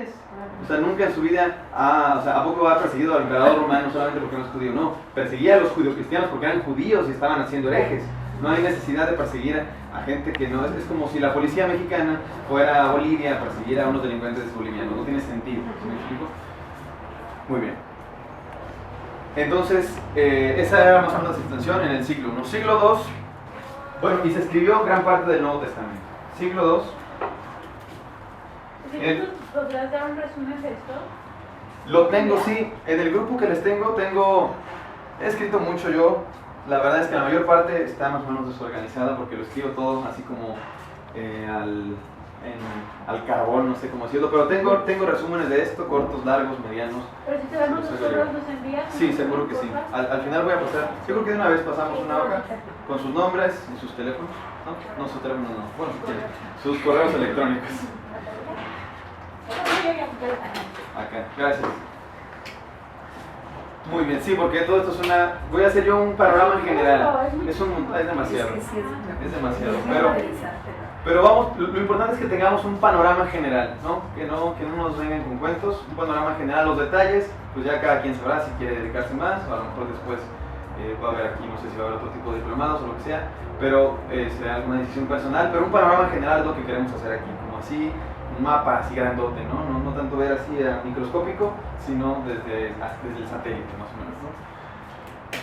gentiles. O sea, nunca en su vida, ¿a poco ha perseguido al emperador romano solamente porque no es judío? No, perseguía a los judeocristianos porque eran judíos y estaban haciendo herejes. No hay necesidad de perseguir a gente que no es como si la policía mexicana fuera a Bolivia a perseguir a unos delincuentes bolivianos. No tiene sentido, ¿sí me explico? Muy bien. Entonces, esa era más o menos la extensión en el siglo I. Siglo II, bueno, y se escribió gran parte del Nuevo Testamento. Siglo II. ¿Podrías dar un resumen de esto? Lo tengo, sí. En el grupo que les tengo, he escrito mucho yo. La verdad es que la mayor parte está más o menos desorganizada porque lo escribo todo así como al carbón, no sé cómo decirlo, pero tengo resúmenes de esto, cortos, largos, medianos. Pero si te damos los correos, los envías. Sí, seguro que sí. Al final voy a pasar, yo creo que de una vez pasamos una hoja con sus nombres y sus teléfonos. No, sus teléfonos no. Bueno, si quieren, sus correos electrónicos. Acá, gracias. Muy bien, sí, porque todo esto es voy a hacer yo un panorama en general. Es demasiado. Es demasiado. Pero vamos, lo importante es que tengamos un panorama general, ¿no? Que no nos vengan con cuentos. Un panorama general, los detalles, pues ya cada quien sabrá si quiere dedicarse más, o a lo mejor después va a haber aquí, no sé si va a haber otro tipo de diplomados o lo que sea, pero será alguna decisión personal. Pero un panorama general es lo que queremos hacer aquí, como así. Un mapa así grandote, no tanto ver así a microscópico, sino desde el satélite más o menos, ¿no?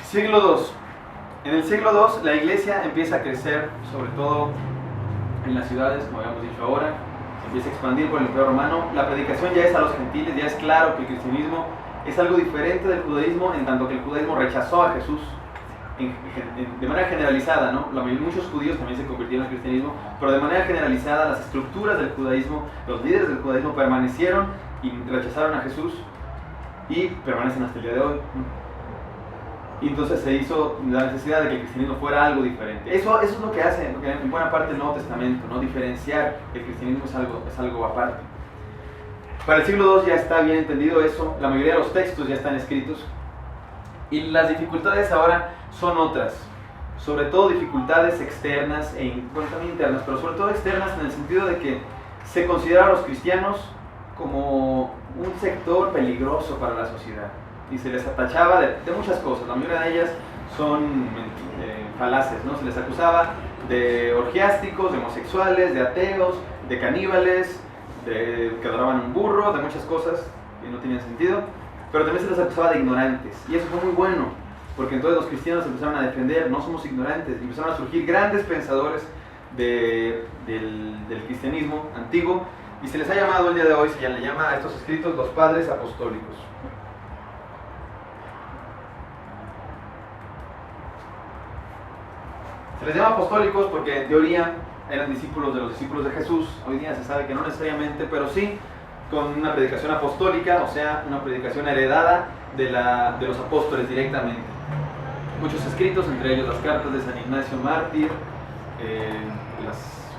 Siglo II. En el siglo II la iglesia empieza a crecer, sobre todo en las ciudades, como habíamos dicho ahora, se empieza a expandir por el Imperio Romano. La predicación ya es a los gentiles, ya es claro que el cristianismo es algo diferente del judaísmo, en tanto que el judaísmo rechazó a Jesús de manera generalizada, ¿no? Muchos judíos también se convirtieron al cristianismo, pero de manera generalizada las estructuras del judaísmo, los líderes del judaísmo permanecieron y rechazaron a Jesús y permanecen hasta el día de hoy. Y entonces se hizo la necesidad de que el cristianismo fuera algo diferente. Eso es lo que hace en buena parte el Nuevo Testamento, ¿no? Diferenciar que el cristianismo es algo aparte. Para el siglo II ya está bien entendido eso, la mayoría de los textos ya están escritos. Y las dificultades ahora son otras, sobre todo dificultades externas también internas, pero sobre todo externas en el sentido de que se considera a los cristianos como un sector peligroso para la sociedad y se les atachaba de muchas cosas. La mayoría de ellas son falaces, ¿no? Se les acusaba de orgiásticos, de homosexuales, de ateos, de caníbales, de que adoraban un burro, de muchas cosas que no tenían sentido. Pero también se les acusaba de ignorantes, y eso fue muy bueno, porque entonces los cristianos empezaron a defender, no somos ignorantes, y empezaron a surgir grandes pensadores del cristianismo antiguo, y se les ha llamado el día de hoy, se le llama a estos escritos los padres apostólicos. Se les llama apostólicos porque en teoría eran discípulos de los discípulos de Jesús. Hoy día se sabe que no necesariamente, pero sí con una predicación apostólica, o sea, una predicación heredada de los apóstoles directamente. Muchos escritos, entre ellos las cartas de San Ignacio Mártir, las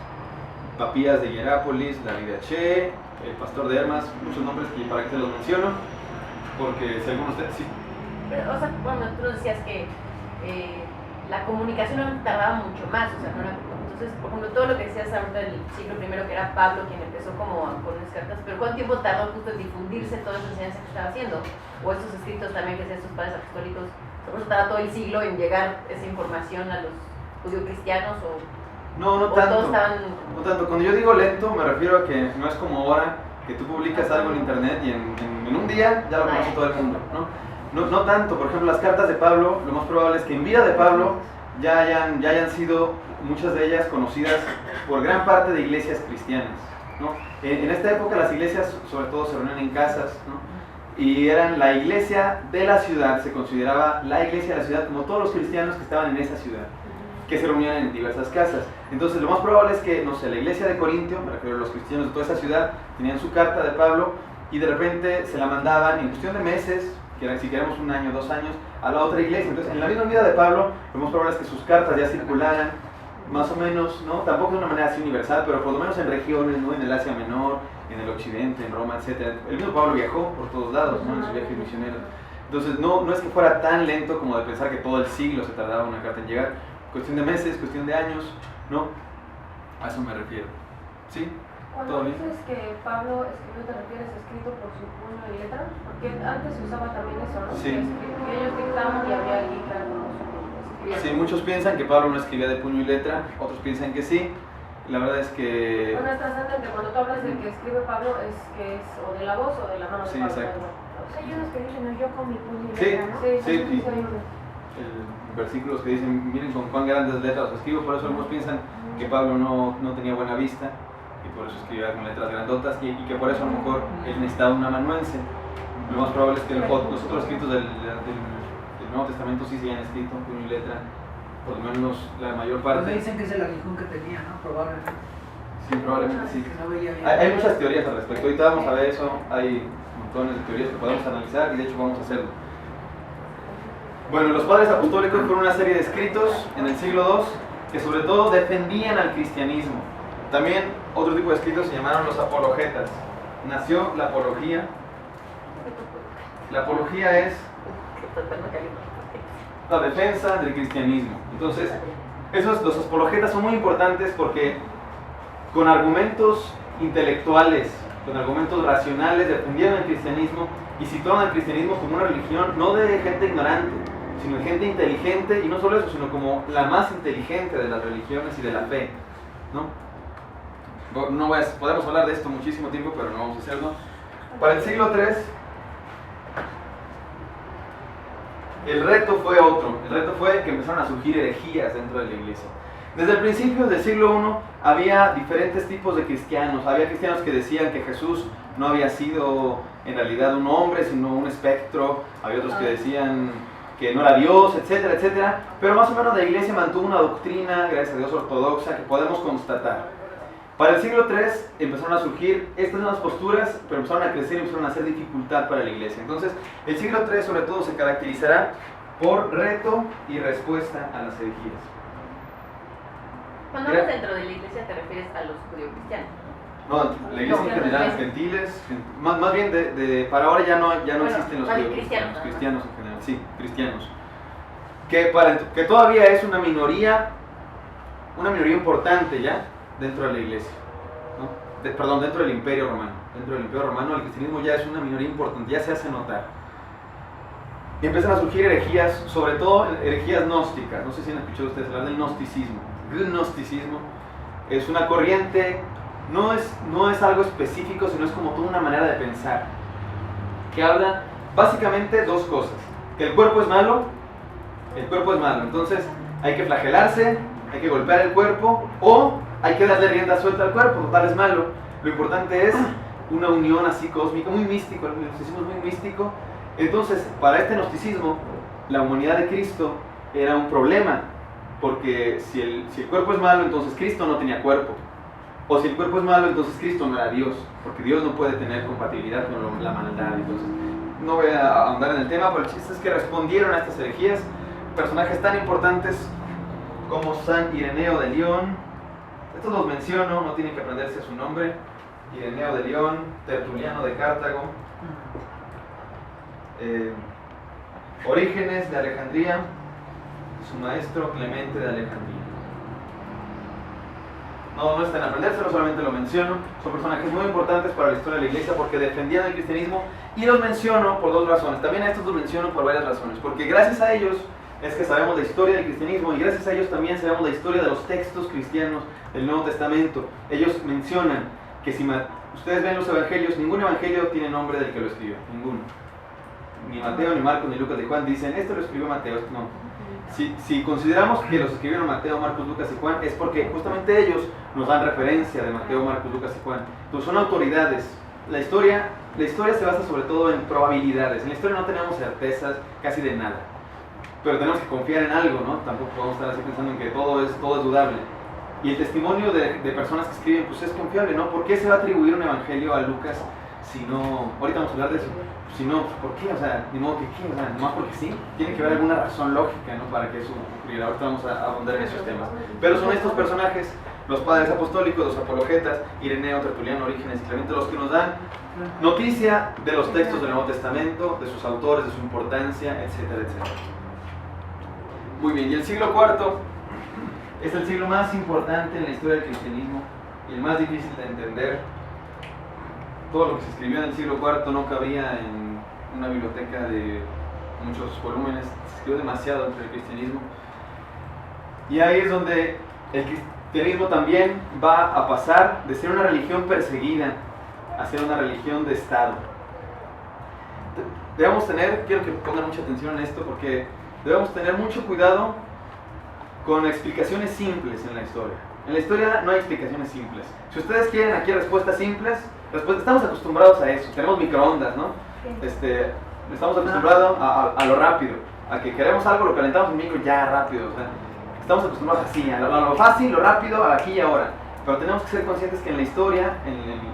papías de Hierápolis, la Vidaché, el pastor de Hermas, muchos nombres que para que te los menciono, porque si algunos sí. Pero, o sea, bueno, tú decías que la comunicación tardaba mucho más, o sea, no era. Entonces, por ejemplo, todo lo que decías ahorita del siglo I, que era Pablo quien empezó como con unas cartas, pero ¿cuánto tiempo tardó justo en difundirse toda esa enseñanza que estaba haciendo? O estos escritos también que hacían sus padres apostólicos, por eso tardaba todo el siglo en llegar esa información a los judío-cristianos No tanto. No tanto. Cuando yo digo lento, me refiero a que no es como ahora que tú publicas algo en internet y en un día ya lo conoce todo el mundo, ¿no? No tanto. Por ejemplo, las cartas de Pablo, lo más probable es que en vida de Pablo ya hayan sido muchas de ellas conocidas por gran parte de iglesias cristianas, ¿no? En esta época las iglesias sobre todo se reunían en casas, ¿no? Y eran la iglesia de la ciudad, se consideraba la iglesia de la ciudad como todos los cristianos que estaban en esa ciudad, que se reunían en diversas casas. Entonces lo más probable es que, no sé, la iglesia de Corintio, me refiero a los cristianos de toda esa ciudad, tenían su carta de Pablo y de repente se la mandaban en cuestión de meses, que eran, si queremos 1 año, 2 años, a la otra iglesia. Entonces en la misma vida de Pablo, lo más probable es que sus cartas ya circularan más o menos, ¿no? Tampoco de una manera así universal, pero por lo menos en regiones, ¿no? En el Asia Menor, en el Occidente, en Roma, etc. El mismo Pablo viajó por todos lados, ¿no? En su viaje misionero. Entonces no es que fuera tan lento como de pensar que todo el siglo se tardaba una carta en llegar. Cuestión de meses, cuestión de años, ¿no? A eso me refiero. ¿Sí? Cuando dices que Pablo escribió, ¿te refieres a escritos escrito por su puño y letra? Porque antes se usaba también eso, ¿no? Sí. Que ellos dictaban y había alguien que escribía. Sí, muchos piensan que Pablo no escribía de puño y letra, otros piensan que sí. La verdad es que... Bueno, estás que cuando tú hablas de que escribe Pablo es que es o de la voz o de la mano de Sí, Pablo. exacto. O sea, hay unos que dicen, no, yo con mi puño y Sí, letra, ¿no? sí, hay sí. unos. Versículos que dicen, miren con cuán grandes letras escribo, por eso algunos piensan que Pablo no tenía buena vista y por eso escribía con letras grandotas y que por eso a lo mejor él necesitaba un amanuense. Lo más probable es que los otros escritos del Nuevo Testamento sí se hayan escrito con puño y letra, por lo menos la mayor parte. Pues dicen que es el aguijón que tenía, ¿no? Probablemente. Sí, probablemente sí. Que no veía bien. Hay muchas teorías al respecto, ahorita vamos a ver eso, hay montones de teorías que podemos analizar y de hecho vamos a hacerlo. Bueno, los padres apostólicos fueron una serie de escritos en el siglo II que sobre todo defendían al cristianismo. También otro tipo de escritos se llamaron los apologetas. Nació la apología. La apología es la defensa del cristianismo. Entonces, los apologetas son muy importantes porque con argumentos intelectuales, con argumentos racionales defendieron el cristianismo y situaban al cristianismo como una religión no de gente ignorante, sino de gente inteligente, y no solo eso, sino como la más inteligente de las religiones y de la fe, ¿no? Podemos hablar de esto muchísimo tiempo, pero no vamos a hacerlo. Para el siglo III, el reto fue otro. El reto fue que empezaron a surgir herejías dentro de la iglesia. Desde el principio del siglo I había diferentes tipos de cristianos. Había cristianos que decían que Jesús no había sido en realidad un hombre, sino un espectro. Había otros que decían que no era Dios, etcétera, etcétera. Pero más o menos la iglesia mantuvo una doctrina, gracias a Dios, ortodoxa, que podemos constatar. Para el siglo III empezaron a surgir estas nuevas posturas, pero empezaron a crecer y empezaron a hacer dificultad para la iglesia. Entonces, el siglo III sobre todo se caracterizará por reto y respuesta a las herejías. Cuando hablas dentro de la iglesia te refieres a los judío-cristianos. No, la iglesia en general, gentiles, más bien para ahora ya no existen los judío-cristianos, cristianos, cristianos en general, sí, cristianos. Que todavía es una minoría importante ya dentro de la iglesia, ¿no? Perdón, dentro del Imperio Romano. Dentro del Imperio Romano el cristianismo ya es una minoría importante, ya se hace notar. Y empiezan a surgir herejías, sobre todo herejías gnósticas. No sé si han escuchado ustedes hablar del gnosticismo. El gnosticismo es una corriente, no es algo específico, sino es como toda una manera de pensar, que habla básicamente dos cosas: que el cuerpo es malo, entonces hay que flagelarse, hay que golpear el cuerpo, o hay que darle rienda suelta al cuerpo, total es malo. Lo importante es una unión así cósmica, muy místico, el gnosticismo es muy místico. Entonces, para este gnosticismo, la humanidad de Cristo era un problema, porque si el cuerpo es malo, entonces Cristo no tenía cuerpo. O si el cuerpo es malo, entonces Cristo no era Dios, porque Dios no puede tener compatibilidad con la maldad. Entonces, no voy a ahondar en el tema, pero el chiste es que respondieron a estas herejías personajes tan importantes como San Ireneo de León. Estos los menciono, no tienen que aprenderse su nombre. Ireneo de León, Tertuliano de Cartago, Orígenes de Alejandría, su maestro Clemente de Alejandría. No están a aprendérselo, solamente lo menciono. Son personajes muy importantes para la historia de la iglesia porque defendían el cristianismo, y los menciono por dos razones. También a estos los menciono por varias razones, porque gracias a ellos es que sabemos la historia del cristianismo, y gracias a ellos también sabemos la historia de los textos cristianos del Nuevo Testamento. Ellos mencionan que si ustedes ven los evangelios, ningún evangelio tiene nombre del que lo escribió, ninguno. Ni Mateo, ni Marcos, ni Lucas, ni Juan dicen, esto lo escribió Mateo, no. Si consideramos que los escribieron Mateo, Marcos, Lucas y Juan, es porque justamente ellos nos dan referencia de Mateo, Marcos, Lucas y Juan. Entonces son autoridades. La historia se basa sobre todo en probabilidades. En la historia no tenemos certezas casi de nada, pero tenemos que confiar en algo, ¿no? Tampoco podemos estar así pensando en que todo es dudable. Y el testimonio de personas que escriben, pues es confiable, ¿no? ¿Por qué se va a atribuir un evangelio a Lucas si no? Ahorita vamos a hablar de eso. Si no, ¿por qué? O sea, ni modo que qué, o sea, nomás porque sí. Tiene que haber alguna razón lógica, ¿no? Para que eso ocurriera. Ahorita vamos a abundar en esos temas. Pero son estos personajes, los padres apostólicos, los apologetas, Ireneo, Tertuliano, Orígenes y Clemente, los que nos dan noticia de los textos del Nuevo Testamento, de sus autores, de su importancia, etcétera, etcétera. Muy bien, y el siglo IV es el siglo más importante en la historia del cristianismo y el más difícil de entender. todo lo que se escribió en el siglo IV no cabía en una biblioteca de muchos volúmenes, se escribió demasiado entre el cristianismo. Y ahí es donde el cristianismo también va a pasar de ser una religión perseguida a ser una religión de Estado. Quiero que pongan mucha atención en esto, porque debemos tener mucho cuidado con explicaciones simples en la historia. En la historia no hay explicaciones simples. Si ustedes quieren aquí respuestas simples, estamos acostumbrados a eso. Tenemos microondas, ¿no? Estamos acostumbrados a lo rápido, a que queremos algo, lo calentamos en micro ya rápido. O sea, estamos acostumbrados así, a lo fácil, lo rápido, al aquí y ahora. Pero tenemos que ser conscientes que en la historia,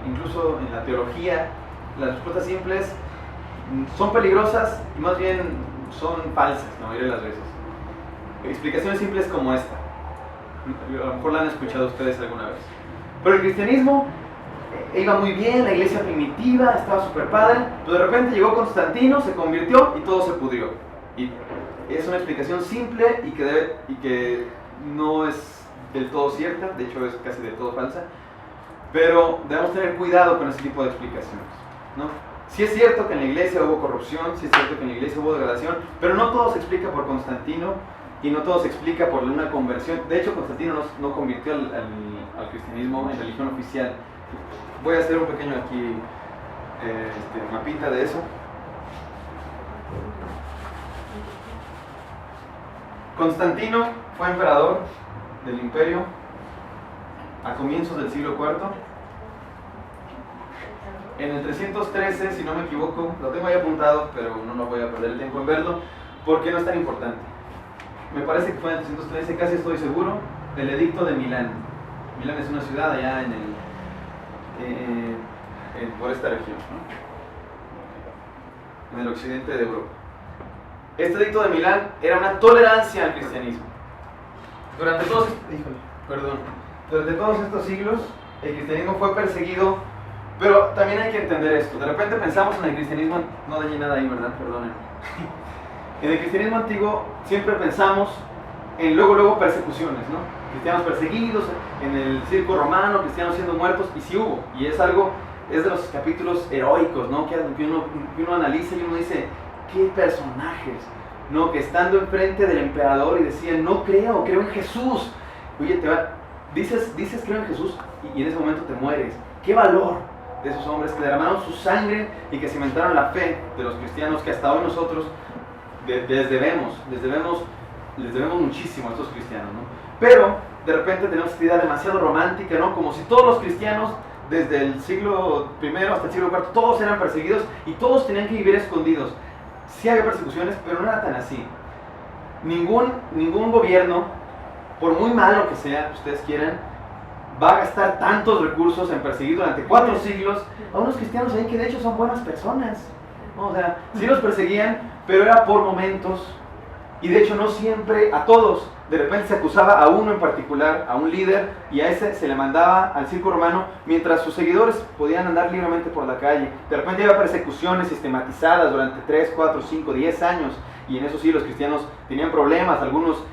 incluso en la teología, las respuestas simples son peligrosas y más bien son falsas, la mayoría de las veces. Explicaciones simples como esta, a lo mejor la han escuchado ustedes alguna vez. Pero el cristianismo iba muy bien, la iglesia primitiva estaba súper padre, pero de repente llegó Constantino, se convirtió y todo se pudrió. Y es una explicación simple y que no es del todo cierta, de hecho es casi del todo falsa, pero debemos tener cuidado con ese tipo de explicaciones, ¿no? Sí es cierto que en la iglesia hubo corrupción, sí es cierto que en la iglesia hubo degradación, pero no todo se explica por Constantino y no todo se explica por una conversión. De hecho, Constantino no convirtió al cristianismo en religión oficial. Voy a hacer un pequeño aquí mapita de eso. Constantino fue emperador del imperio a comienzos del siglo IV. En el 313, si no me equivoco, lo tengo ahí apuntado, pero no voy a perder el tiempo en verlo, porque no es tan importante. Me parece que fue en el 313, casi estoy seguro, el edicto de Milán. Milán es una ciudad allá por esta región, ¿no? En el occidente de Europa. Este edicto de Milán era una tolerancia al cristianismo. Durante todos estos siglos, el cristianismo fue perseguido, pero también hay que entender esto. De repente pensamos en el cristianismo, no dañé nada ahí, ¿verdad? Perdonen. En el cristianismo antiguo siempre pensamos en luego persecuciones, ¿no? Cristianos perseguidos, en el circo romano, cristianos siendo muertos, y sí hubo, y es de los capítulos heroicos, ¿no? Que uno analiza y uno dice, qué personajes, ¿no? Que estando enfrente del emperador y decían, no creo en Jesús. Oye, dices creo en Jesús y en ese momento te mueres. ¡Qué valor de esos hombres que derramaron su sangre y que cimentaron la fe de los cristianos que hasta hoy nosotros les debemos muchísimo a estos cristianos, ¿no? Pero de repente tenemos esta idea demasiado romántica, ¿no? Como si todos los cristianos desde el siglo I hasta el siglo IV todos eran perseguidos y todos tenían que vivir escondidos. Sí había persecuciones, pero no era tan así. Ningún gobierno, por muy malo que sea, que ustedes quieran, va a gastar tantos recursos en perseguir durante 4 siglos a unos cristianos ahí que de hecho son buenas personas, ¿no? O sea, sí los perseguían, pero era por momentos, y de hecho no siempre a todos. De repente se acusaba a uno en particular, a un líder, y a ese se le mandaba al circo romano, mientras sus seguidores podían andar libremente por la calle. De repente había persecuciones sistematizadas durante 3, 4, 5, 10 años, y en eso sí los cristianos tenían problemas, algunos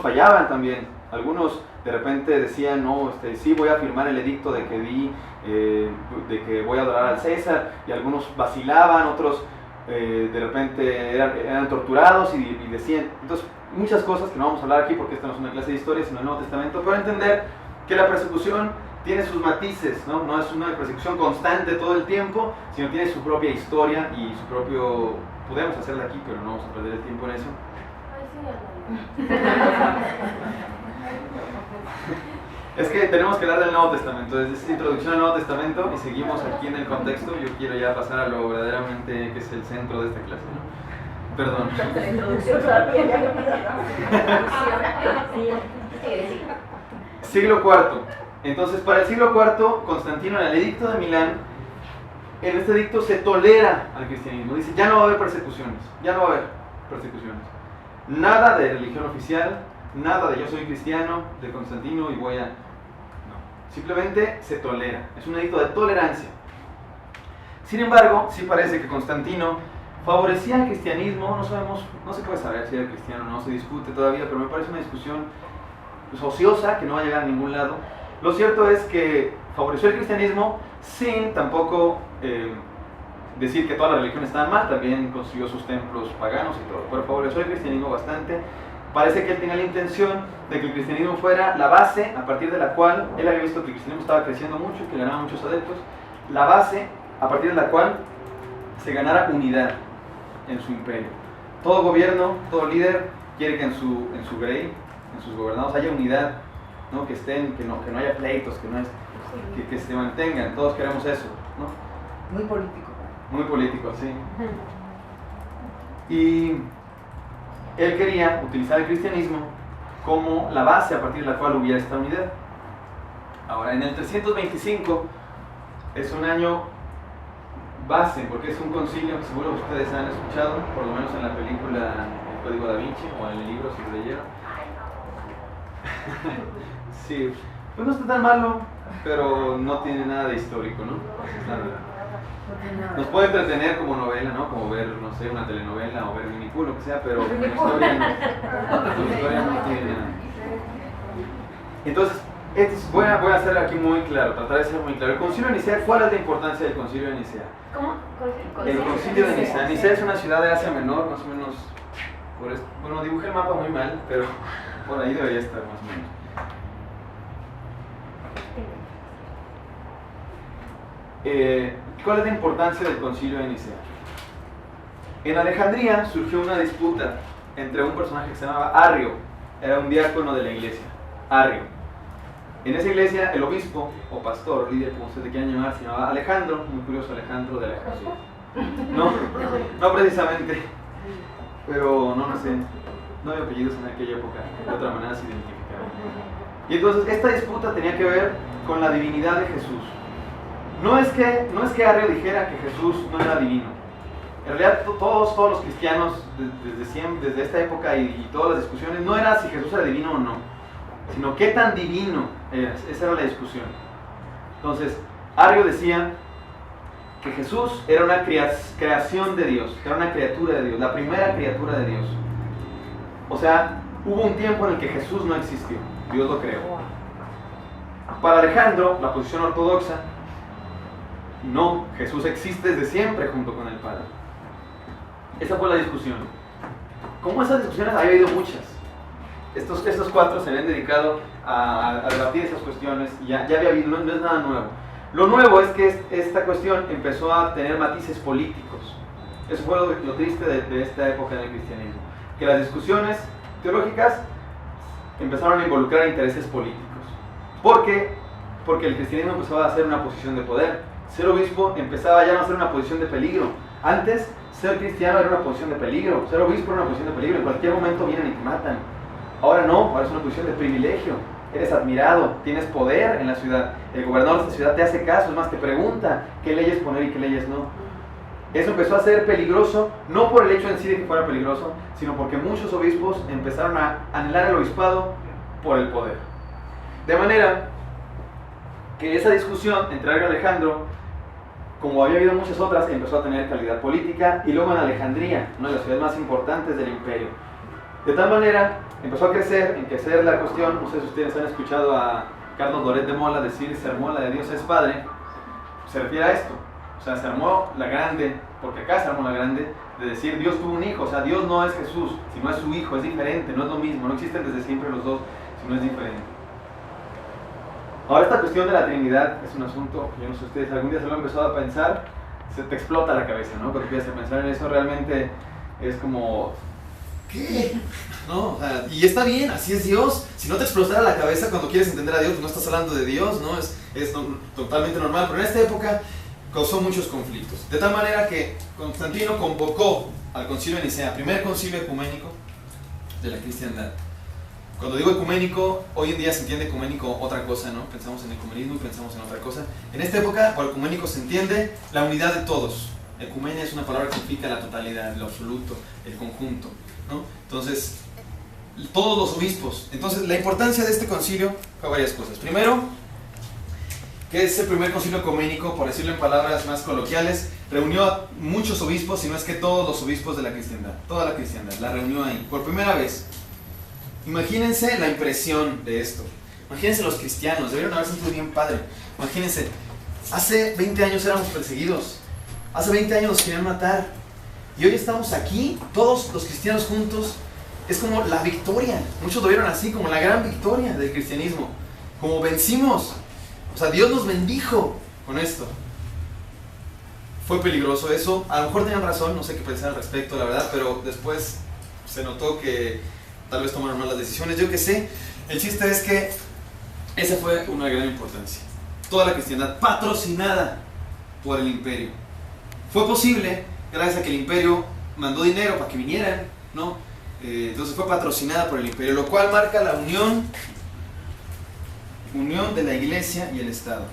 fallaban también, algunos de repente decían, no, sí voy a firmar el edicto de que voy a adorar al César, y algunos vacilaban, otros de repente eran torturados y decían, entonces muchas cosas que no vamos a hablar aquí porque esta no es una clase de historia sino el Nuevo Testamento, pero entender que la persecución tiene sus matices, ¿no? No es una persecución constante todo el tiempo, sino tiene su propia historia y su propio... Podemos hacerla aquí, pero no vamos a perder el tiempo en eso. Es que tenemos que hablar del Nuevo Testamento, es esta introducción al Nuevo Testamento y seguimos aquí en el contexto. Yo quiero ya pasar a lo verdaderamente que es el centro de esta clase, ¿no? Perdón. Siglo IV. Entonces, para el siglo IV, Constantino, en el edicto de Milán, en este edicto se tolera al cristianismo. Dice, ya no va a haber persecuciones, Nada de religión oficial, nada de yo soy cristiano, de Constantino y voy a... No, simplemente se tolera. Es un edicto de tolerancia. Sin embargo, sí parece que Constantino favorecía al cristianismo. No se puede saber si era cristiano o no, se discute todavía, pero me parece una discusión ociosa que no va a llegar a ningún lado. Lo cierto es que favoreció el cristianismo sin tampoco decir que todas las religiones estaban mal, también construyó sus templos paganos y todo, pero favoreció el cristianismo bastante. Parece que él tenía la intención de que el cristianismo fuera la base a partir de la cual, él había visto que el cristianismo estaba creciendo mucho y que ganaba muchos adeptos, la base a partir de la cual se ganara unidad en su imperio. Todo gobierno, todo líder quiere que en su grey, en sus gobernados haya unidad, ¿no? Que estén, que no haya pleitos, que se mantengan, todos queremos eso, ¿no? Muy político. Muy político, sí. Y él quería utilizar el cristianismo como la base a partir de la cual hubiera esta unidad. Ahora, en el 325 es un año base, porque es un concilio que seguro ustedes han escuchado, por lo menos en la película El Código Da Vinci, o en el libro si lo leyeron. Sí, pues no está tan malo, pero no tiene nada de histórico, ¿no? Es la verdad. Nos puede entretener como novela, ¿no? Como ver, no sé, una telenovela o ver Winnie Pooh, lo que sea, pero la historia no tiene nada. Entonces, voy a hacer aquí muy claro, tratar de ser muy claro. El Concilio de Nicea, ¿cuál es la importancia del Concilio de Nicea? ¿Cómo? El Concilio de Nicea. Nicea es una ciudad de Asia Menor, más o menos, bueno, dibujé el mapa muy mal, pero por ahí debería estar más o menos. ¿Cuál es la importancia del Concilio de Nicea? En Alejandría surgió una disputa entre un personaje que se llamaba Arrio, era un diácono de la iglesia, Arrio. En esa iglesia el obispo, o pastor, líder, como ustedes le quieran llamar, se llamaba Alejandro, muy curioso, Alejandro de Alejandría. No precisamente, pero no sé, no había apellidos en aquella época, de otra manera se identificaban. Y entonces esta disputa tenía que ver con la divinidad de Jesús. No es que Arrio dijera que Jesús no era divino. En realidad todos los cristianos desde esta época y todas las discusiones no era si Jesús era divino o no, sino qué tan divino era. Esa era la discusión. Entonces Arrio decía que Jesús era una creación de Dios, que era una criatura de Dios, la primera criatura de Dios. O sea, hubo un tiempo en el que Jesús no existió, Dios lo creó. Para Alejandro, la posición ortodoxa, no, Jesús existe desde siempre junto con el Padre. Esa fue la discusión. Como esas discusiones había habido muchas. Estos cuatro se habían dedicado a debatir esas cuestiones y ya había habido, no es nada nuevo. Lo nuevo es que esta cuestión empezó a tener matices políticos. Eso fue lo triste de esta época del cristianismo. Que las discusiones teológicas empezaron a involucrar intereses políticos. ¿Por qué? Porque el cristianismo empezaba a ser una posición de poder. Ser obispo empezaba ya no a ser una posición de peligro. Antes, ser cristiano era una posición de peligro. Ser obispo era una posición de peligro. En cualquier momento vienen y te matan. Ahora no, ahora es una posición de privilegio. Eres admirado, tienes poder en la ciudad. El gobernador de esta ciudad te hace caso, es más, te pregunta qué leyes poner y qué leyes no. Eso empezó a ser peligroso, no por el hecho en sí de que fuera peligroso, sino porque muchos obispos empezaron a anhelar el obispado por el poder. De manera que esa discusión entre Arrio y Alejandro, como había habido muchas otras, empezó a tener calidad política, y luego en Alejandría, una de las ciudades más importantes del imperio. De tal manera, empezó a crecer la cuestión. No sé si ustedes han escuchado a Carlos Loret de Mola decir: se armó la de Dios es Padre. Se refiere a esto, o sea, se armó la grande, porque acá se armó la grande, de decir Dios tuvo un hijo. O sea, Dios no es Jesús, sino es su hijo, es diferente, no es lo mismo, no existen desde siempre los dos, sino es diferente. Ahora, esta cuestión de la Trinidad es un asunto, yo no sé ustedes, algún día se lo han empezado a pensar, se te explota la cabeza, ¿no? Cuando empiezas a pensar en eso, realmente es como, ¿qué? No, o sea, y está bien, así es Dios. Si no te explotara la cabeza cuando quieres entender a Dios, pues no estás hablando de Dios, ¿no? Es totalmente normal, pero en esta época causó muchos conflictos. De tal manera que Constantino convocó al Concilio de Nicea, primer concilio ecuménico de la cristiandad. Cuando digo ecuménico, hoy en día se entiende ecuménico otra cosa, ¿no? Pensamos en ecumenismo y pensamos en otra cosa. En esta época, por ecuménico se entiende la unidad de todos. Ecumenia es una palabra que significa la totalidad, lo absoluto, el conjunto, ¿no? Entonces, todos los obispos. Entonces, la importancia de este concilio fue varias cosas. Primero, que es el primer concilio ecuménico, por decirlo en palabras más coloquiales, reunió a muchos obispos, si no es que todos los obispos de la cristiandad, toda la cristiandad, la reunió ahí, por primera vez. Imagínense la impresión de esto. Imagínense los cristianos, debieron haber sentido bien padre. Imagínense, Hace 20 años éramos perseguidos. Hace 20 años nos querían matar. Y hoy estamos aquí, todos los cristianos juntos. Es como la victoria. Muchos lo vieron así, como la gran victoria del cristianismo. Como vencimos. O sea, Dios nos bendijo con esto. Fue peligroso eso. A lo mejor tenían razón, no sé qué pensar al respecto, la verdad. Pero después se notó que tal vez tomaron malas decisiones. Yo qué sé. El chiste es que esa fue una gran importancia. Toda la cristiandad patrocinada por el imperio. Fue posible gracias a que el imperio mandó dinero para que vinieran, ¿no? Entonces fue patrocinada por el imperio, lo cual marca la unión de la iglesia y el Estado.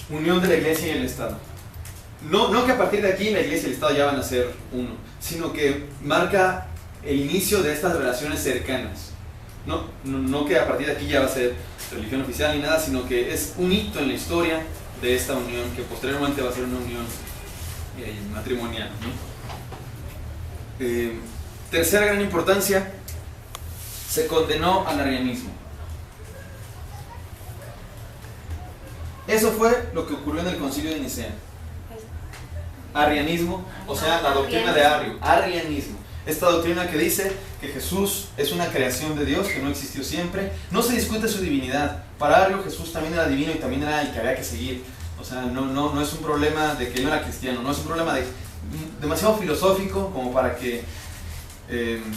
Unión de la iglesia y el Estado. No que a partir de aquí la iglesia y el Estado ya van a ser uno, sino que marca el inicio de estas relaciones cercanas. No que a partir de aquí ya va a ser religión oficial ni nada, sino que es un hito en la historia de esta unión, que posteriormente va a ser una unión matrimonial, ¿no? Tercera gran importancia, se condenó al arrianismo. Eso fue lo que ocurrió en el Concilio de Nicea. Arrianismo, o sea, la doctrina de Arrio, arrianismo. Esta doctrina que dice que Jesús es una creación de Dios, que no existió siempre. No se discute su divinidad. Para Arrio, Jesús también era divino y también era el que había que seguir. O sea, no es un problema de que él no era cristiano, no es un problema demasiado filosófico como para que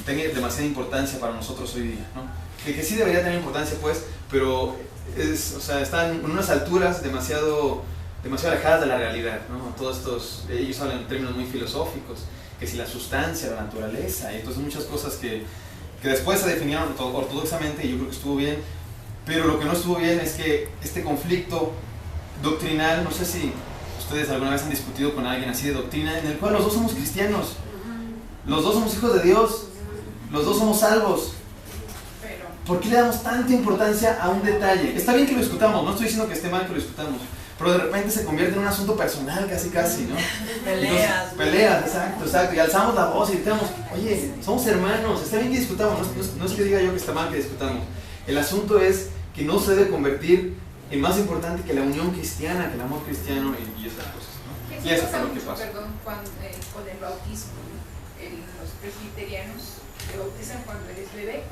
tenga demasiada importancia para nosotros hoy día, ¿no? Que sí debería tener importancia, pues, pero están en unas alturas demasiado alejadas de la realidad, ¿no? Todos estos, ellos hablan en términos muy filosóficos, que si la sustancia, la naturaleza, y entonces muchas cosas que después se definieron ortodoxamente y yo creo que estuvo bien, pero lo que no estuvo bien es que este conflicto doctrinal, no sé si ustedes alguna vez han discutido con alguien así de doctrina, en el cual los dos somos cristianos, los dos somos hijos de Dios, los dos somos salvos. ¿Por qué le damos tanta importancia a un detalle? Está bien que lo discutamos, no estoy diciendo que esté mal que lo discutamos, pero de repente se convierte en un asunto personal casi, ¿no? Peleas, exacto, y alzamos la voz y gritamos, oye, somos hermanos, está bien que discutamos, no es que diga yo que está mal que discutamos. El asunto es que no se debe convertir en más importante que la unión cristiana, que el amor cristiano y esas cosas, ¿no? Y eso es lo que pasa. Perdón, con el bautismo, los presbiterianos te bautizan cuando eres bebé,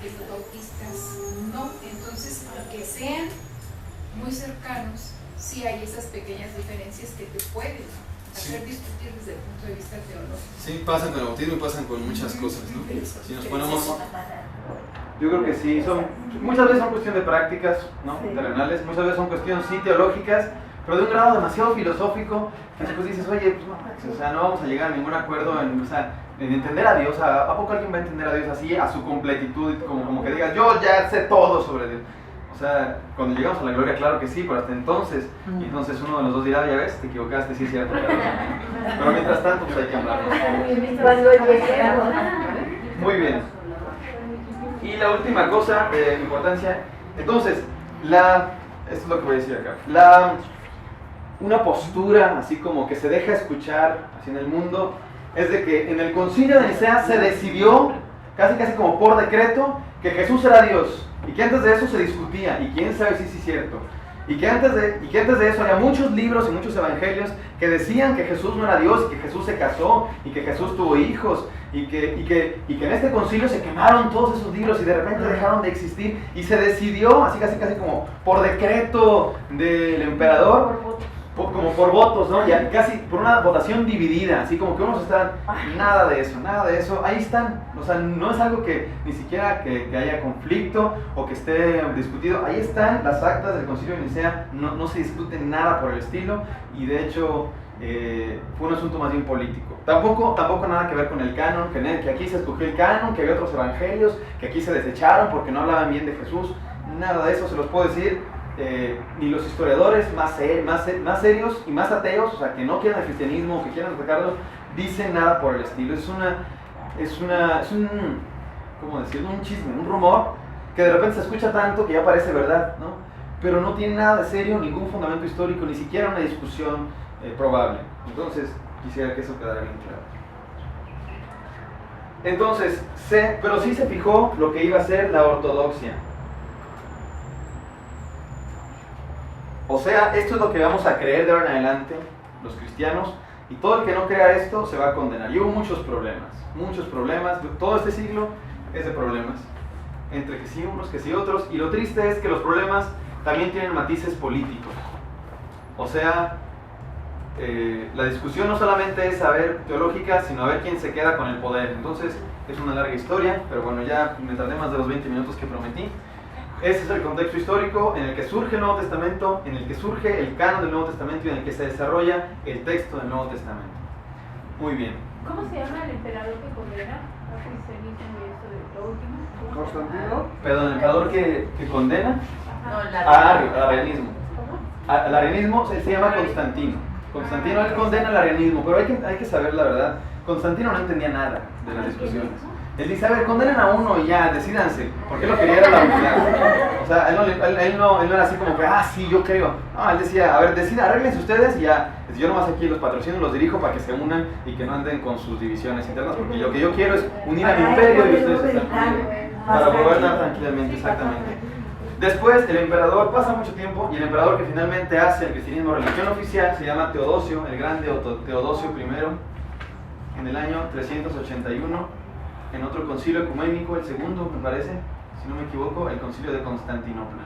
y los bautistas no. Entonces, aunque sean muy cercanos, sí hay esas pequeñas diferencias que te pueden hacer discutir desde el punto de vista teológico. Sí, pasan con el bautismo y pasan con muchas cosas, ¿no? Si nos ponemos... Yo creo que sí, muchas veces son cuestión de prácticas, ¿no? Terrenales, muchas veces son cuestiones sí teológicas, pero de un grado demasiado filosófico, que después dices, oye, pues no vamos a llegar a ningún acuerdo en entender a Dios. ¿A poco alguien va a entender a Dios así, a su completitud, como que diga, yo ya sé todo sobre Dios? O sea, cuando llegamos a la gloria, claro que sí, pero hasta entonces uno de los dos dirá, ya ves, te equivocaste, sí es cierto, pero mientras tanto pues hay que hablar. Muy bien. Y la última cosa de importancia, entonces, esto es lo que voy a decir acá, una postura así como que se deja escuchar así en el mundo, es de que en el Concilio de Nicea se decidió, casi como por decreto, que Jesús era Dios, y que antes de eso se discutía, y quién sabe si es cierto, y que antes de eso había muchos libros y muchos evangelios que decían que Jesús no era Dios, y que Jesús se casó, y que Jesús tuvo hijos, y que en este concilio se quemaron todos esos libros y de repente dejaron de existir, y se decidió, así casi como por decreto del emperador, como por votos, ¿no? Y casi por una votación dividida, así como que unos están, nada de eso, ahí están, o sea, no es algo que ni siquiera que haya conflicto o que esté discutido, ahí están las actas del Concilio de Nicea, no se discute nada por el estilo, y de hecho fue un asunto más bien político. Tampoco nada que ver con el canon, que aquí se escogió el canon, que había otros evangelios, que aquí se desecharon porque no hablaban bien de Jesús, nada de eso se los puedo decir. Ni los historiadores más serios y más ateos, o sea, que no quieran el cristianismo, que quieran atacarlo, dicen nada por el estilo. Es un ¿cómo decirlo? Un chisme, un rumor que de repente se escucha tanto que ya parece verdad, ¿no? Pero no tiene nada de serio, ningún fundamento histórico, ni siquiera una discusión probable. Entonces, quisiera que eso quedara bien claro. Entonces, pero sí se fijó lo que iba a ser la ortodoxia. O sea, esto es lo que vamos a creer de ahora en adelante, los cristianos, y todo el que no crea esto se va a condenar. Y hubo muchos problemas, todo este siglo es de problemas, entre que sí unos, que sí otros, y lo triste es que los problemas también tienen matices políticos. O sea, la discusión no solamente es saber teológica, sino a ver quién se queda con el poder. Entonces, es una larga historia, pero bueno, ya me tardé más de los 20 minutos que prometí. Ese es el contexto histórico en el que surge el Nuevo Testamento, en el que surge el canon del Nuevo Testamento y en el que se desarrolla el texto del Nuevo Testamento. Muy bien. ¿Cómo se llama el emperador que condena al cristianismo y esto de lo último? Constantino. Perdón, el emperador que condena No, al arrianismo. ¿Cómo? Al arrianismo se llama Constantino. Constantino él condena al arrianismo, pero hay que saber la verdad. Constantino no entendía nada de las discusiones. Él dice, a ver, condenen a uno y ya, decídanse. Porque lo quería era la unidad. O sea, él no era así como que, sí, yo creo. No, él decía, a ver, arréglense ustedes y ya. Yo nomás aquí los patrocino, los dirijo para que se unan y que no anden con sus divisiones internas. Porque lo que yo quiero es unir a mi imperio y ustedes están para gobernar tranquilamente, exactamente. Después, el emperador, pasa mucho tiempo, y el emperador que finalmente hace el cristianismo religión oficial se llama Teodosio, el grande Teodosio I, en el año 381. En otro concilio ecuménico, el segundo, me parece, si no me equivoco, el concilio de Constantinopla.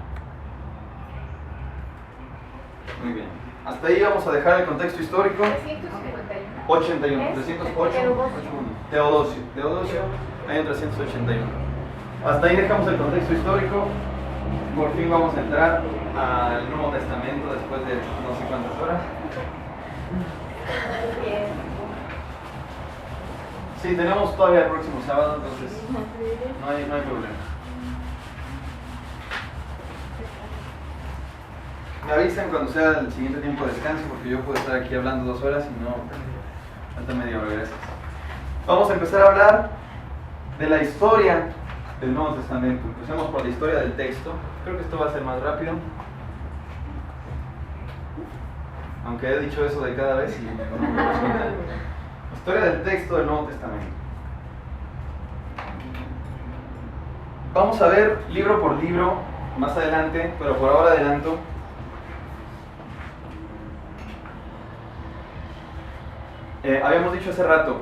Muy bien. Hasta ahí vamos a dejar el contexto histórico. 308. Teodosio, año 381. Hasta ahí dejamos el contexto histórico. Por fin vamos a entrar al Nuevo Testamento después de no sé cuántas horas. Sí, tenemos todavía el próximo sábado, entonces no hay problema. Me avisan cuando sea el siguiente tiempo de descanso, porque yo puedo estar aquí hablando 2 horas y no falta media hora, gracias. Vamos a empezar a hablar de la historia del Nuevo Testamento. Empecemos por la historia del texto. Creo que esto va a ser más rápido. Aunque he dicho eso de cada vez y no me resulta. Historia del texto del Nuevo Testamento. Vamos a ver libro por libro más adelante, pero por ahora adelanto. Habíamos dicho hace rato,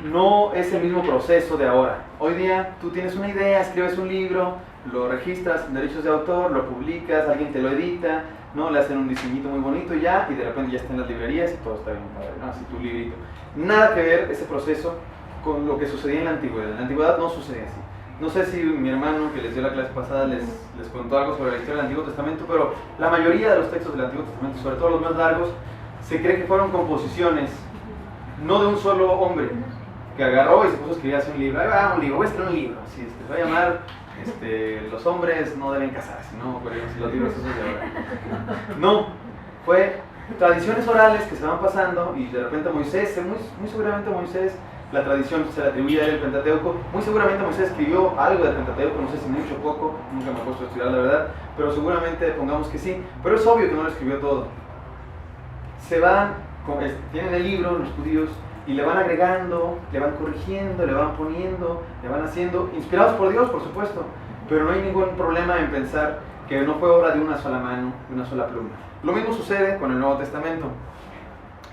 no es el mismo proceso de ahora. Hoy día tú tienes una idea, escribes un libro, lo registras en derechos de autor, lo publicas, alguien te lo edita, le hacen un diseñito muy bonito y ya, y de repente ya está en las librerías y todo está bien padre, así tu librito. Nada que ver ese proceso con lo que sucedía en la antigüedad. En la antigüedad no sucede así. No sé si mi hermano que les dio la clase pasada les contó algo sobre la historia del Antiguo Testamento, pero la mayoría de los textos del Antiguo Testamento, sobre todo los más largos, se cree que fueron composiciones, no de un solo hombre, que agarró y se puso a escribir así un libro. Ahí va un libro, voy a escribir un libro, así, se va a llamar los hombres no deben casarse, ¿no? Por ejemplo, si los libros esos de ahora. No, fue tradiciones orales que se van pasando y de repente Moisés, muy seguramente Moisés, la tradición se le atribuye a él el Pentateuco, muy seguramente Moisés escribió algo del Pentateuco, no sé si mucho o poco, nunca me he puesto a estudiar la verdad, pero seguramente pongamos que sí, pero es obvio que no lo escribió todo. Tienen el libro los judíos y le van agregando, le van corrigiendo, le van poniendo, le van haciendo, inspirados por Dios, por supuesto, pero no hay ningún problema en pensar que no fue obra de una sola mano, de una sola pluma. Lo mismo sucede con el Nuevo Testamento.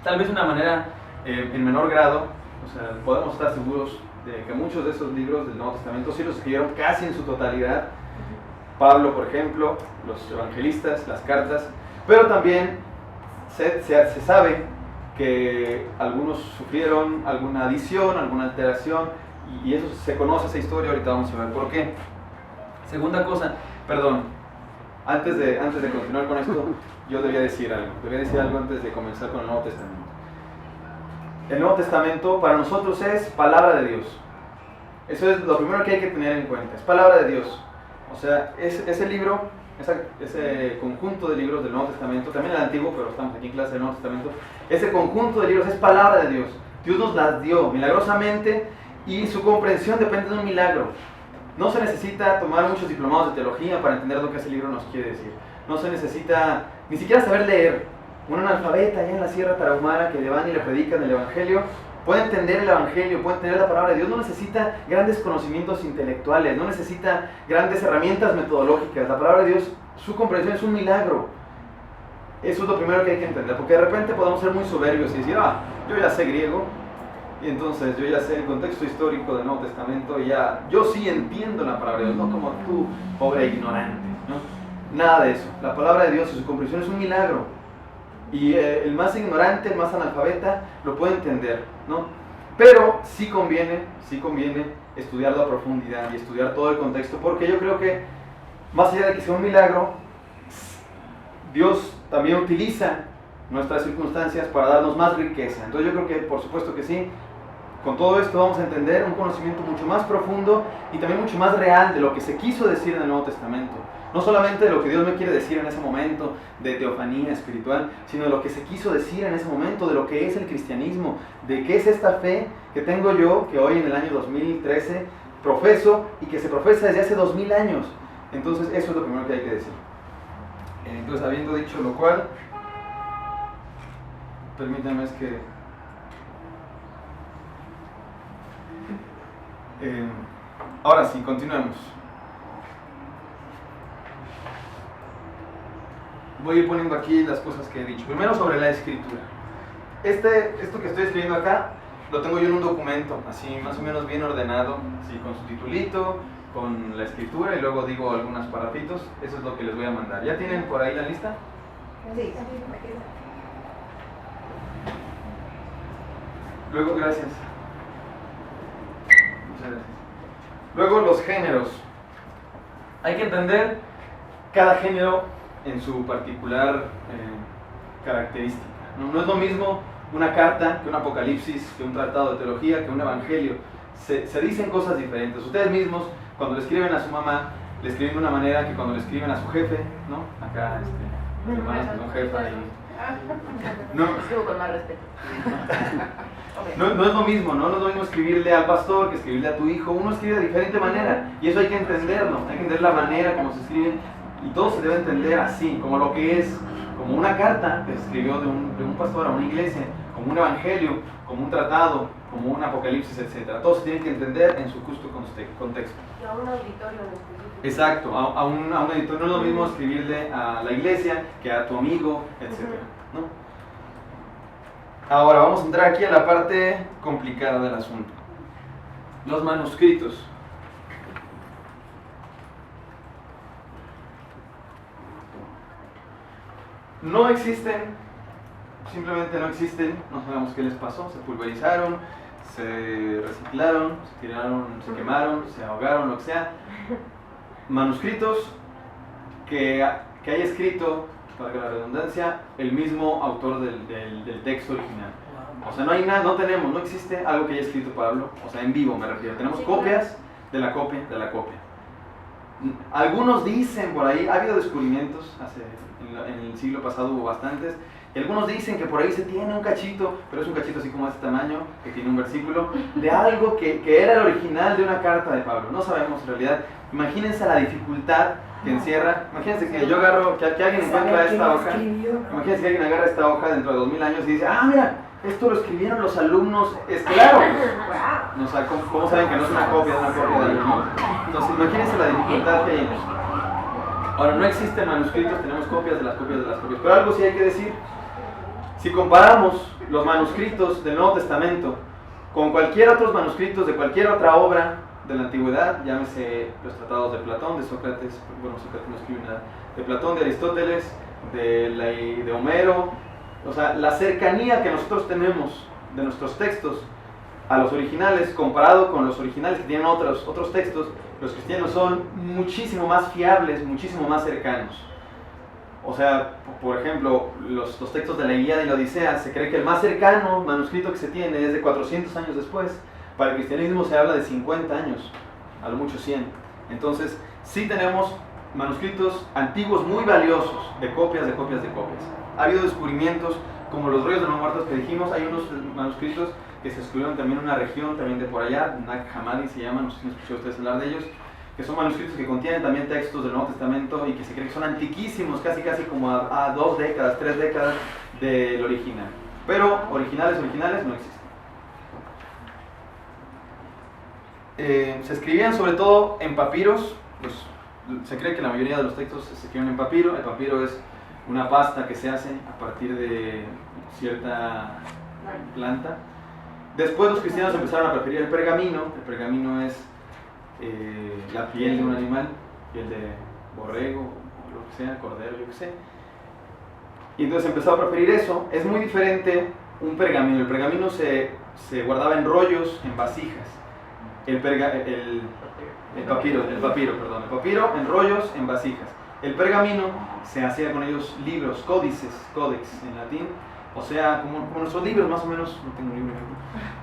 Tal vez de una manera en menor grado, o sea, podemos estar seguros de que muchos de esos libros del Nuevo Testamento sí los escribieron casi en su totalidad. Pablo, por ejemplo, los evangelistas, las cartas, pero también se sabe que algunos sufrieron alguna adición, alguna alteración, y eso se conoce, esa historia, ahorita vamos a ver por qué. Segunda cosa, antes de continuar con esto, yo debía decir algo antes de comenzar con el Nuevo Testamento. El Nuevo Testamento para nosotros es palabra de Dios. Eso es lo primero que hay que tener en cuenta, es palabra de Dios. O sea, ese libro, ese conjunto de libros del Nuevo Testamento, también el Antiguo, pero estamos aquí en clase del Nuevo Testamento, ese conjunto de libros es palabra de Dios. Dios nos las dio milagrosamente y su comprensión depende de un milagro. No se necesita tomar muchos diplomados de teología para entender lo que ese libro nos quiere decir. No se necesita ni siquiera saber leer. Un analfabeta allá en la Sierra Tarahumara que le van y le predican el Evangelio, puede entender el Evangelio, puede entender la palabra de Dios, no necesita grandes conocimientos intelectuales, no necesita grandes herramientas metodológicas. La palabra de Dios, su comprensión es un milagro. Eso es lo primero que hay que entender, porque de repente podemos ser muy soberbios y decir, yo ya sé griego, y entonces yo ya sé el contexto histórico del Nuevo Testamento, y yo sí entiendo la palabra de Dios, no como tú, pobre ignorante, ¿no? Nada de eso. La palabra de Dios y su comprensión es un milagro. Y el más ignorante, el más analfabeta, lo puede entender, ¿no? Pero sí conviene estudiarlo a profundidad y estudiar todo el contexto, porque yo creo que, más allá de que sea un milagro, Dios también utiliza nuestras circunstancias para darnos más riqueza. Entonces yo creo que, por supuesto que sí, con todo esto vamos a entender un conocimiento mucho más profundo y también mucho más real de lo que se quiso decir en el Nuevo Testamento. No solamente de lo que Dios me quiere decir en ese momento de teofanía espiritual, sino de lo que se quiso decir en ese momento, de lo que es el cristianismo, de qué es esta fe que tengo yo, que hoy en el año 2013 profeso y que se profesa desde hace 2000 años. Entonces eso es lo primero que hay que decir. Entonces, habiendo dicho lo cual, permítanme que ahora sí, continuemos. Voy a ir poniendo aquí las cosas que he dicho. Primero sobre la escritura. Esto que estoy escribiendo acá, lo tengo yo en un documento, así más o menos bien ordenado, así con su titulito, con la escritura, y luego digo algunos párrafitos. Eso es lo que les voy a mandar. ¿Ya tienen por ahí la lista? Sí. Luego, gracias. Muchas gracias. Luego, los géneros. Hay que entender cada género en su particular característica. No es lo mismo una carta que un apocalipsis, que un tratado de teología, que un evangelio. Se dicen cosas diferentes. Ustedes mismos, cuando le escriben a su mamá, le escriben de una manera que cuando le escriben a su jefe, ¿no? Acá, las hermanas que son jefa y... No. Escribo con más respeto. No es lo mismo, ¿no? No es lo mismo escribirle al pastor que escribirle a tu hijo. Uno escribe de diferente manera y eso hay que entenderlo. Hay que entender la manera como se escribe y todo se debe entender así, como lo que es, como una carta que se escribió de un pastor a una iglesia, como un evangelio, como un tratado, como un apocalipsis, etc. Todo se tiene que entender en su justo contexto. Y a un auditorio en específico. Exacto, a un auditorio. No es lo mismo escribirle a la iglesia que a tu amigo, etc. ¿no? Ahora vamos a entrar aquí a la parte complicada del asunto. Los manuscritos. No existen, simplemente no existen, no sabemos qué les pasó, se pulverizaron, se reciclaron, se tiraron, se quemaron, se ahogaron, lo que sea. Manuscritos que haya escrito, para la redundancia, el mismo autor del texto original. O sea, no hay nada, no existe algo que haya escrito Pablo, o sea, en vivo me refiero. Tenemos copias de la copia de la copia. Algunos dicen por ahí, ha habido descubrimientos, en el siglo pasado hubo bastantes, y algunos dicen que por ahí se tiene un cachito, pero es un cachito así como de este tamaño, que tiene un versículo, de algo que era el original de una carta de Pablo. No sabemos en realidad. Imagínense la dificultad que encierra. Imagínense que yo agarro, que alguien encuentra esta hoja. Imagínense que alguien agarra esta hoja dentro de 2000 años y dice, mira, esto lo escribieron los alumnos esclavos. No, o sea, ¿cómo saben que no es una copia de una copia de algo? Entonces, imagínense la dificultad que hay en eso. Ahora, no existen manuscritos, tenemos copias de las copias de las copias. Pero algo sí hay que decir. Si comparamos los manuscritos del Nuevo Testamento con cualquier otros manuscritos de cualquier otra obra de la antigüedad, llámese los tratados de Platón, de Sócrates, bueno, Sócrates no escribe nada, de Platón, de Aristóteles, de Homero, o sea, la cercanía que nosotros tenemos de nuestros textos a los originales, comparado con los originales que tienen otros textos, los cristianos son muchísimo más fiables, muchísimo más cercanos. O sea, por ejemplo, los textos de la Ilíada y la Odisea, se cree que el más cercano manuscrito que se tiene es de 400 años después. Para el cristianismo se habla de 50 años, a lo mucho 100. Entonces, sí tenemos manuscritos antiguos muy valiosos, de copias, de copias, de copias. Ha habido descubrimientos, como los rollos de los muertos que dijimos, hay unos manuscritos que se descubrieron también en una región, también de por allá, Nag Hammadi se llama, no sé si han escuchado ustedes hablar de ellos, que son manuscritos que contienen también textos del Nuevo Testamento y que se cree que son antiquísimos, casi como a 2 décadas, 3 décadas del original. Pero originales no existen. se escribían sobre todo en papiros. Se cree que la mayoría de los textos se escriben en papiro. El papiro es una pasta que se hace a partir de cierta planta. Después los cristianos empezaron a preferir el pergamino. El pergamino es la piel de un animal, piel de borrego, o lo que sea, cordero, yo que sé. Y entonces empezó a preferir eso. Es muy diferente un pergamino. El pergamino se guardaba en rollos, en vasijas. El papiro en rollos, en vasijas. El pergamino se hacía con ellos libros, códices, códex en latín. O sea, como nuestros libros más o menos, no tengo un libro,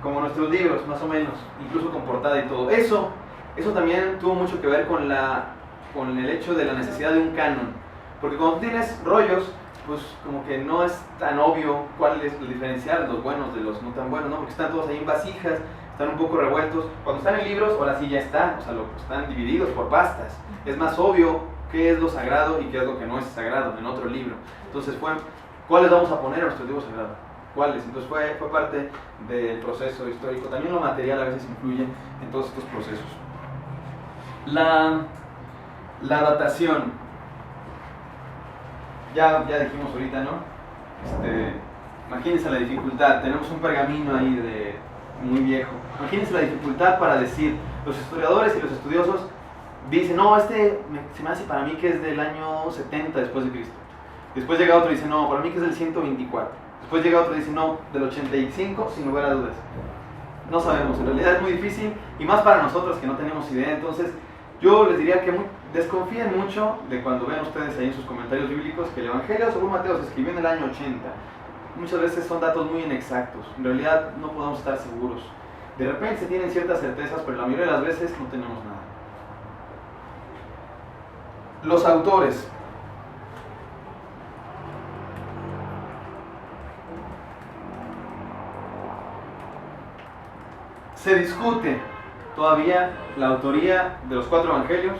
como nuestros libros más o menos, incluso con portada y todo. Eso también tuvo mucho que ver con el hecho de la necesidad de un canon. Porque cuando tienes rollos, pues como que no es tan obvio cuál es el diferencial, los buenos de los no tan buenos, ¿no? Porque están todos ahí en vasijas, están un poco revueltos. Cuando están en libros, ahora sí ya están, o sea, están divididos por pastas. Es más obvio qué es lo sagrado y qué es lo que no es sagrado en otro libro. Entonces ¿cuáles vamos a poner a nuestro libro sagrado? ¿Cuáles? Entonces fue parte del proceso histórico. También lo material a veces influye en todos estos procesos. La datación. Ya dijimos ahorita, ¿no? Imagínense la dificultad. Tenemos un pergamino ahí muy viejo. Imagínense la dificultad para decir. Los historiadores y los estudiosos dicen, no, se me hace para mí que es del año 70 después de Cristo. Después llega otro y dice, no, para mí que es del 124. Después llega otro y dice, no, del 85, sin lugar a dudas. No sabemos, en realidad es muy difícil, y más para nosotros que no tenemos idea. Entonces, yo les diría que desconfíen mucho de cuando ven ustedes ahí en sus comentarios bíblicos que el Evangelio según Mateo se escribió en el año 80. Muchas veces son datos muy inexactos, en realidad no podemos estar seguros. De repente se tienen ciertas certezas, pero la mayoría de las veces no tenemos nada. Los autores. Se discute todavía la autoría de los 4 evangelios.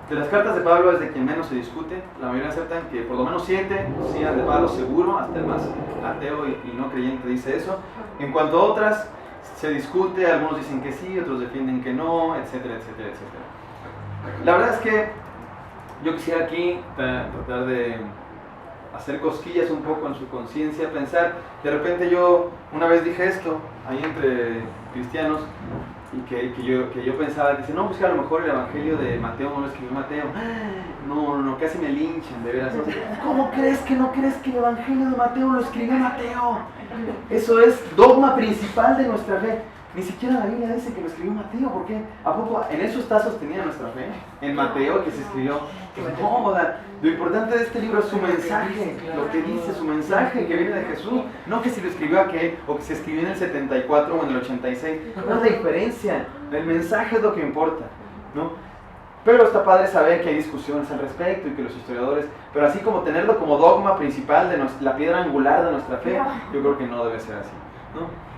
De las cartas de Pablo es de quien menos se discute. La mayoría aceptan que por lo menos 7 sean de Pablo seguro, hasta el más ateo y no creyente dice eso. En cuanto a otras, se discute, algunos dicen que sí, otros defienden que no, etcétera, etcétera, etcétera. La verdad es que yo quisiera aquí tratar de hacer cosquillas un poco en su conciencia, pensar, de repente yo una vez dije esto, ahí entre cristianos, y que yo pensaba, dice, no, pues que a lo mejor el evangelio de Mateo no lo escribió Mateo. No, casi me linchan, de veras. ¿Cómo crees que no crees que el evangelio de Mateo lo escribió Mateo? Eso es dogma principal de nuestra fe. Ni siquiera la Biblia dice que lo escribió Mateo, ¿por qué? ¿A poco en eso está sostenida nuestra fe? En Mateo que se escribió. No, lo importante de este libro es su mensaje, lo que dice, su mensaje que viene de Jesús. No que si lo escribió aquel o que se escribió en el 74 o en el 86. No es la diferencia, el mensaje es lo que importa, ¿no? Pero está padre saber que hay discusiones al respecto y que los historiadores, pero así como tenerlo como dogma principal de la piedra angular de nuestra fe, yo creo que no debe ser así, ¿no?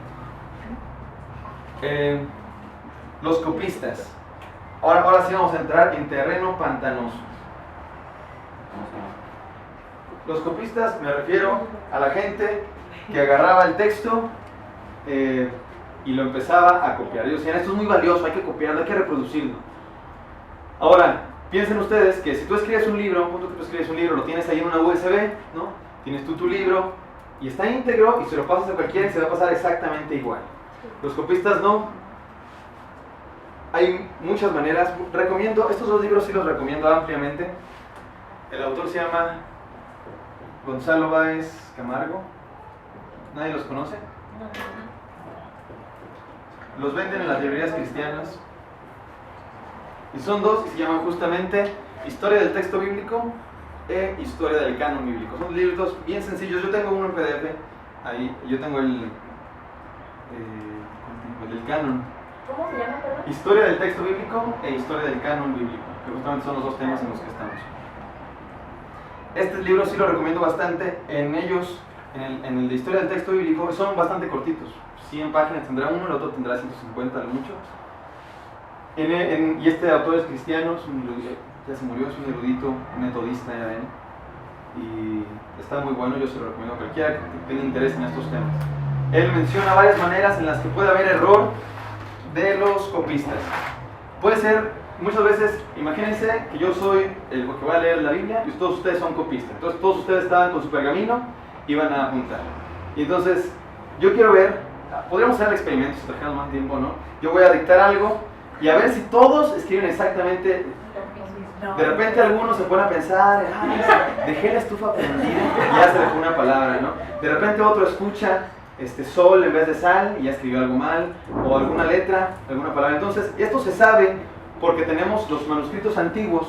Los copistas. Ahora sí vamos a entrar en terreno pantanoso. Los copistas me refiero a la gente que agarraba el texto y lo empezaba a copiar. Ellos decían, esto es muy valioso, hay que copiarlo, hay que reproducirlo. Ahora, piensen ustedes que si tú escribes un libro, lo tienes ahí en una USB, ¿no? Tienes tú tu libro y está íntegro y se lo pasas a cualquiera y se va a pasar exactamente igual. Los copistas no. Hay muchas maneras. Recomiendo, estos 2 libros sí los recomiendo ampliamente. El autor se llama Gonzalo Báez Camargo. ¿Nadie los conoce? Los venden en las librerías cristianas. Y son 2 y se llaman justamente Historia del texto bíblico e Historia del canon bíblico. Son libros bien sencillos. Yo tengo uno en PDF. Ahí, yo tengo el del canon. ¿Cómo se llama, perdón? Historia del texto bíblico e Historia del canon bíblico, que justamente son los 2 temas en los que estamos. Este libro sí lo recomiendo bastante. En ellos, en el de Historia del texto bíblico, son bastante cortitos. 100 páginas tendrá uno, el otro tendrá 150 a lo mucho. Y este autor es cristiano, ya se murió, es un erudito metodista, ya ven. Y está muy bueno, yo se lo recomiendo a cualquiera que tenga interés en estos temas. Él menciona varias maneras en las que puede haber error de los copistas. Puede ser, muchas veces, imagínense que yo soy el que va a leer la Biblia y todos ustedes son copistas. Entonces todos ustedes estaban con su pergamino y van a apuntar. Y entonces, yo quiero ver, podríamos hacer el experimento si trajéramos más tiempo, ¿no? Yo voy a dictar algo y a ver si todos escriben exactamente. De repente algunos se ponen a pensar, dejé la estufa prendida y ya se le fue una palabra, ¿no? De repente otro escucha sol en vez de sal y ya escribió algo mal, o alguna letra, alguna palabra. Entonces, esto se sabe porque tenemos los manuscritos antiguos,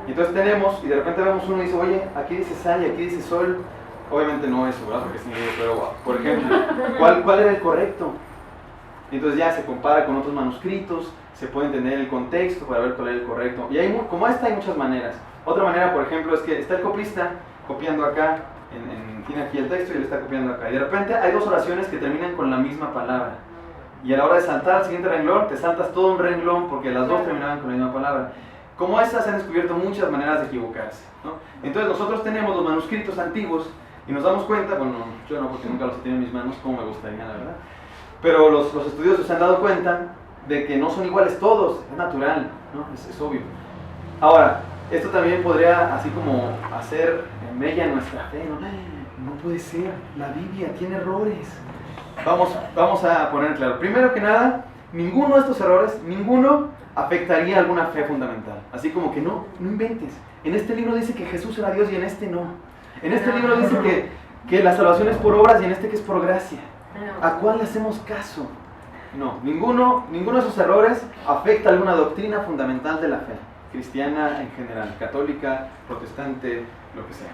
y entonces tenemos, y de repente vemos uno y dice, oye, aquí dice sal y aquí dice sol. Obviamente no eso, ¿verdad? Porque es inglés, pero por ejemplo, ¿cuál era el correcto? Y entonces ya se compara con otros manuscritos, se puede entender el contexto para ver cuál era el correcto. Y como esta hay muchas maneras. Otra manera, por ejemplo, es que está el copista copiando acá, tiene aquí el texto y le está copiando acá. Y de repente hay dos oraciones que terminan con la misma palabra. Y a la hora de saltar al siguiente renglón, te saltas todo un renglón porque las dos terminaban con la misma palabra. Como estas se han descubierto muchas maneras de equivocarse, ¿no? Entonces nosotros tenemos los manuscritos antiguos y nos damos cuenta, bueno, yo no porque nunca los he tenido en mis manos, como me gustaría, la verdad. Pero los estudiosos se han dado cuenta de que no son iguales todos, es natural, ¿no? Es obvio. Ahora, esto también podría así como hacer mella en nuestra fe, ¿no? No puede ser, la Biblia tiene errores. Vamos a poner claro. Primero que nada, ninguno de estos errores, ninguno afectaría alguna fe fundamental. Así como que no inventes. En este libro dice que Jesús era Dios y en este no. En este libro dice que la salvación es por obras y en este que es por gracia. ¿A cuál le hacemos caso? No, ninguno de esos errores afecta alguna doctrina fundamental de la fe cristiana en general, católica, protestante, lo que sea.